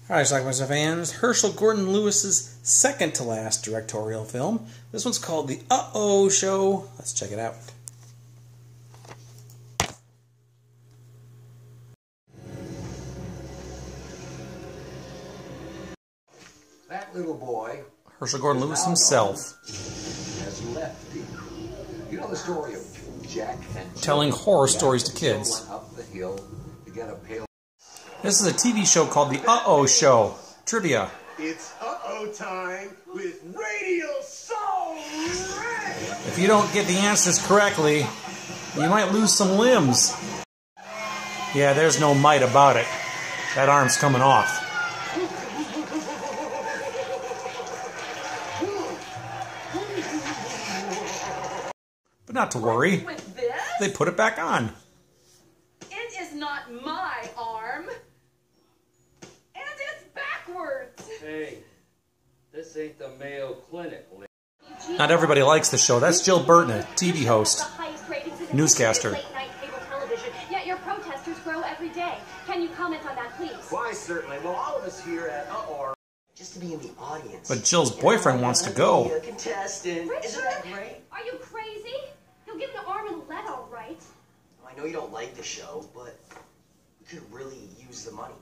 Alright, Schlockmeisters fans, Herschel Gordon Lewis's second to last directorial film. This one's called The Uh-Oh Show. Let's check it out. That little boy, Herschel Gordon Lewis himself, has left. You know the story of Jack and telling horror stories to kids. Went up the hill to get a pail. This is a TV show called The Uh-Oh Show. Trivia. It's uh-oh time with Radio Soul Ray! If you don't get the answers correctly, you might lose some limbs. Yeah, there's no might about it. That arm's coming off. But not to worry. With this? They put it back on. It is not my arm. And it's backwards. Hey, this ain't the Mayo Clinic. Not everybody likes the show. That's Jill Burton, a TV host, newscaster. Late-night cable television. Yet your protesters grow every day. Can you comment on that, please? Why, certainly. Well, all of us here at Uh-Oh Just to be in the audience. But Jill's boyfriend wants to go. Be a contestant. Richard, Isn't that great? are you crazy? You'll give an arm and a leg, all right. I know you don't like the show, but we could really use the money.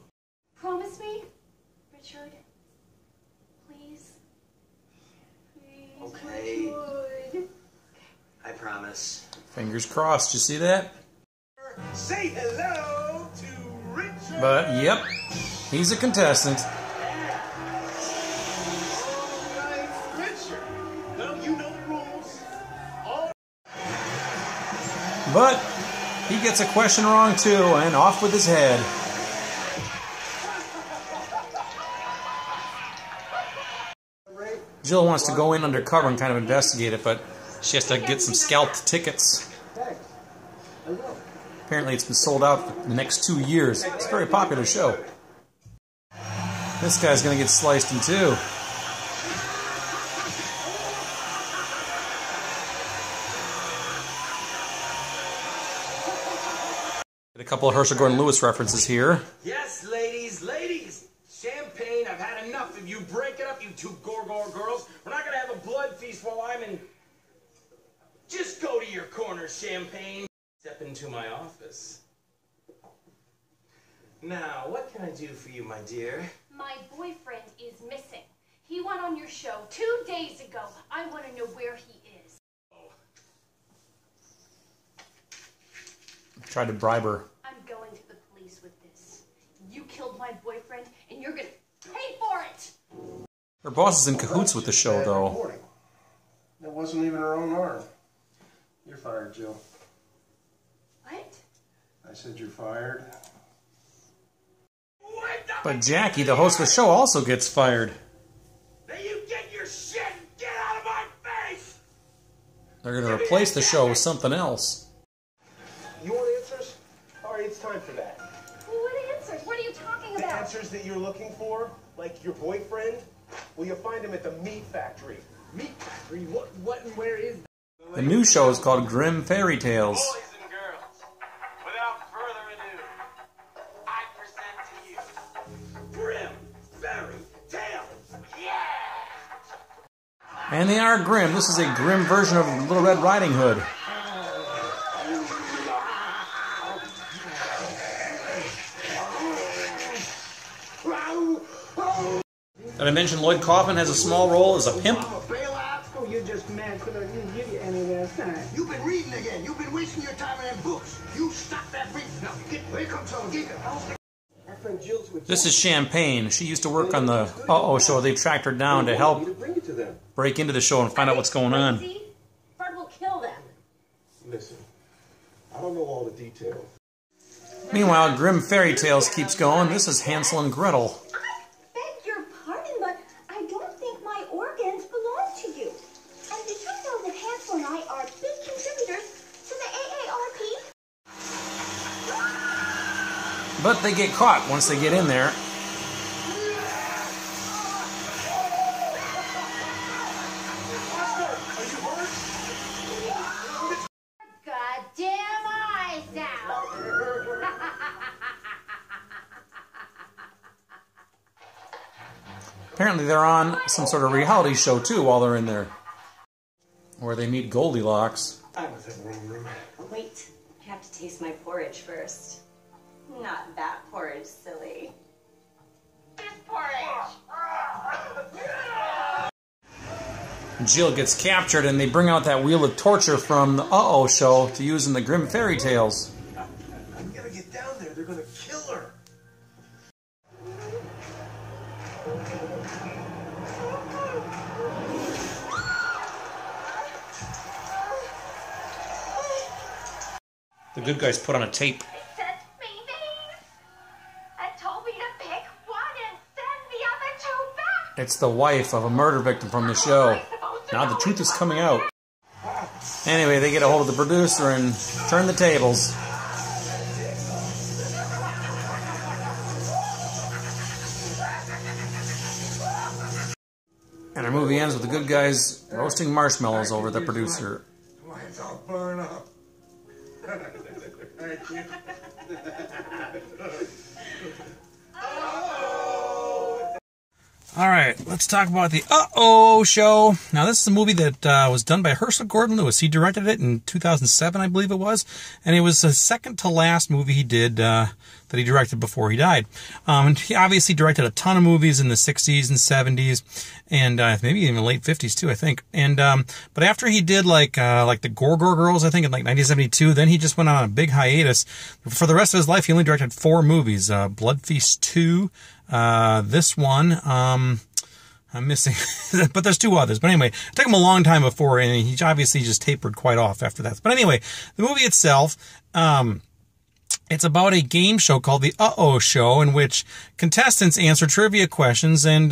Promise me, Richard. Please. Please, Okay. Richard. I promise. Fingers crossed. You see that? say hello to Richard! But, yep, he's a contestant. Alright, Richard. Well, you know the rules. But he gets a question wrong too, and off with his head. Jill wants to go in undercover and kind of investigate it, but she has to get some scalped tickets. Apparently it's been sold out for the next 2 years. It's a very popular show. This guy's gonna get sliced in two. A couple of Herschel Gordon Lewis references here. Yes, ladies, ladies! Champagne, I've had enough of you. Break it up, you two Gorgor girls. We're not gonna have a blood feast while I'm in... Just go to your corner, Champagne. Step into my office. Now, what can I do for you, my dear? My boyfriend is missing. He went on your show 2 days ago. I want to know where he is. Tried to bribe her. I'm going to the police with this. You killed my boyfriend, and you're going to pay for it! Her boss is in cahoots with the show, though. That wasn't even her own arm. You're fired, Jill. What? I said you're fired. But Jackie, the host of the show, also gets fired. Now you get your shit and get out of my face! They're going to replace the show with something else. You want answers? Alright, it's time for that. What answers? What are you talking The about? answers that you're looking for, like your boyfriend, well, you'll find him at the meat factory. Meat factory? What and where is that? The new show is called Grim Fairy Tales. Boys and girls, without further ado, I present to you Grim Fairy Tales. Yeah! And they are grim. This is a grim version of Little Red Riding Hood. Did I mention Lloyd Kaufman has a small role as a pimp? Oh, you're just mad because I didn't give you any last time. You've been reading again. You've been wasting your time in them books. You stop that beat. Now, here comes some. Our friend Jill's with This is Champagne. She used to work on the Uh-Oh show. They tracked her down to help bring it to them. break into the show and find out what's going on. Fred will kill them. Listen, I don't know all the details. Meanwhile, Grim Fairy Tales keeps going. This is Hansel and Gretel. I beg your pardon, but I don't think my organs belong to you. And did you know that Hansel and I are big contributors to the AARP? But they get caught once they get in there. Goddamn eyes out! Apparently they're on some sort of reality show too while they're in there, where they meet Goldilocks. I was in the wrong room. Wait, I have to taste my porridge first. Not that porridge, silly. This porridge! Jill gets captured and they bring out that wheel of torture from the Uh-Oh show to use in the Grimm fairy tales. We gotta get down there. They're gonna kill her. The good guys put on a tape. It's the wife of a murder victim from the show. Now the truth is coming out. Anyway, they get a hold of the producer and turn the tables. And our movie ends with the good guys roasting marshmallows over the producer. Mine's all burned up. Thank you. All right, let's talk about the Uh-Oh show. Now, this is a movie that was done by Herschel Gordon Lewis. He directed it in 2007, I believe it was, and it was the second to last movie he did that he directed before he died. And he obviously directed a ton of movies in the 60s and 70s, and maybe even the late 50s too, I think. And but after he did like the Gorgor Girls, I think in like 1972, then he just went on a big hiatus. For the rest of his life, he only directed 4 movies: Blood Feast 2. This one, I'm missing, but there's 2 others. But anyway, it took him a long time before, and he obviously just tapered quite off after that. But anyway, the movie itself, it's about a game show called the Uh-Oh Show, in which contestants answer trivia questions, and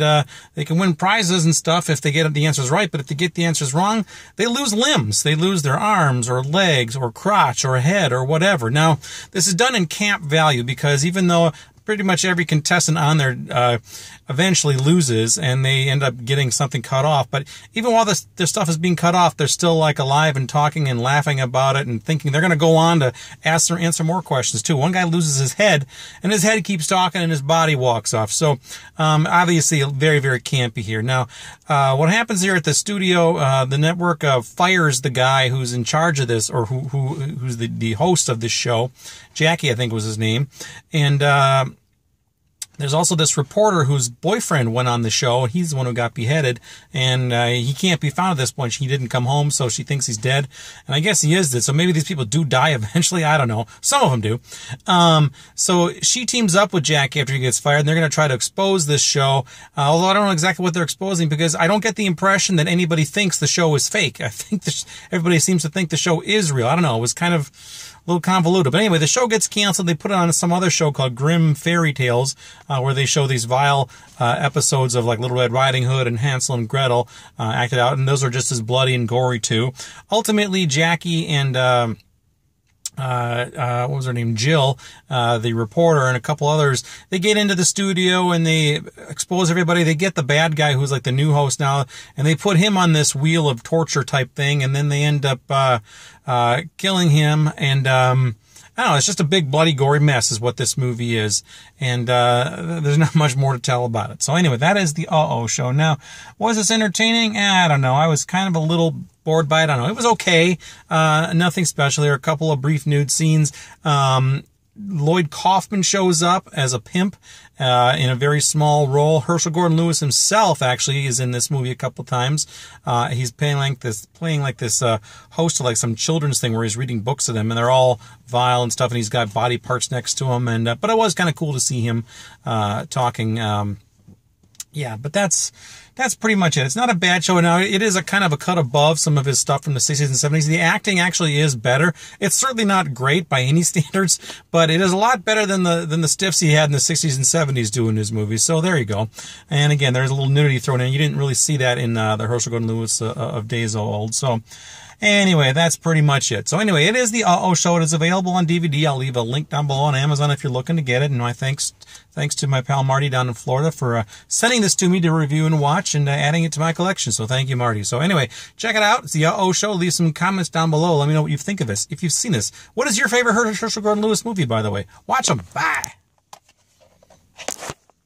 they can win prizes and stuff if they get the answers right. But if they get the answers wrong, they lose limbs. They lose their arms or legs or crotch or head or whatever. Now, this is done in camp value because even though pretty much every contestant on there eventually loses, and they end up getting something cut off. But even while their stuff is being cut off, they're still like alive and talking and laughing about it and thinking they're going to go on to answer more questions too. One guy loses his head, and his head keeps talking, and his body walks off. So obviously very, very campy here. Now, what happens here at the studio? The network fires the guy who's in charge of this, or who's the host of this show. Jackie, I think was his name, and there's also this reporter whose boyfriend went on the show. He's the one who got beheaded, and he can't be found at this point. He didn't come home, so she thinks he's dead. And I guess he is dead, so maybe these people do die eventually. I don't know. Some of them do. So she teams up with Jackie after he gets fired, and they're going to try to expose this show, although I don't know exactly what they're exposing, because I don't get the impression that anybody thinks the show is fake. I think everybody seems to think the show is real. I don't know. It was kind of a little convoluted. But anyway, the show gets canceled. They put it on some other show called Grimm Fairy Tales, where they show these vile episodes of like Little Red Riding Hood and Hansel and Gretel acted out, and those are just as bloody and gory too. Ultimately, Jackie and what was her name? Jill, the reporter, and a couple others, they get into the studio and they expose everybody. They get the bad guy who's like the new host now, and they put him on this wheel of torture type thing, and then they end up killing him. And I don't know, it's just a big bloody gory mess is what this movie is, and there's not much more to tell about it. So anyway, that is the Uh-Oh Show. Now, was this entertaining? I don't know. I was kind of a little bored by it. I don't know. It was okay. Nothing special. There are a couple of brief nude scenes. Lloyd Kaufman shows up as a pimp in a very small role. Herschel Gordon Lewis himself actually is in this movie a couple times. He's playing like this host of like some children's thing where he's reading books to them, and they're all vile and stuff, and he's got body parts next to him. And but it was kind of cool to see him talking. Yeah, but that's pretty much it. It's not a bad show. Now, it is a kind of a cut above some of his stuff from the 60s and 70s. The acting actually is better. It's certainly not great by any standards, but it is a lot better than the stiffs he had in the 60s and 70s doing his movies. So there you go. And again, there's a little nudity thrown in. You didn't really see that in the Herschel Gordon Lewis of days old. So anyway, that's pretty much it. So anyway, it is the Uh-Oh Show. It is available on DVD. I'll leave a link down below on Amazon if you're looking to get it. And my thanks to my pal Marty down in Florida for sending this to me to review and watch and adding it to my collection. So thank you, Marty. So anyway, check it out. It's the Uh-Oh Show. Leave some comments down below. Let me know what you think of this. If you've seen this, what is your favorite Herschel Gordon Lewis movie, by the way? Watch them. Bye.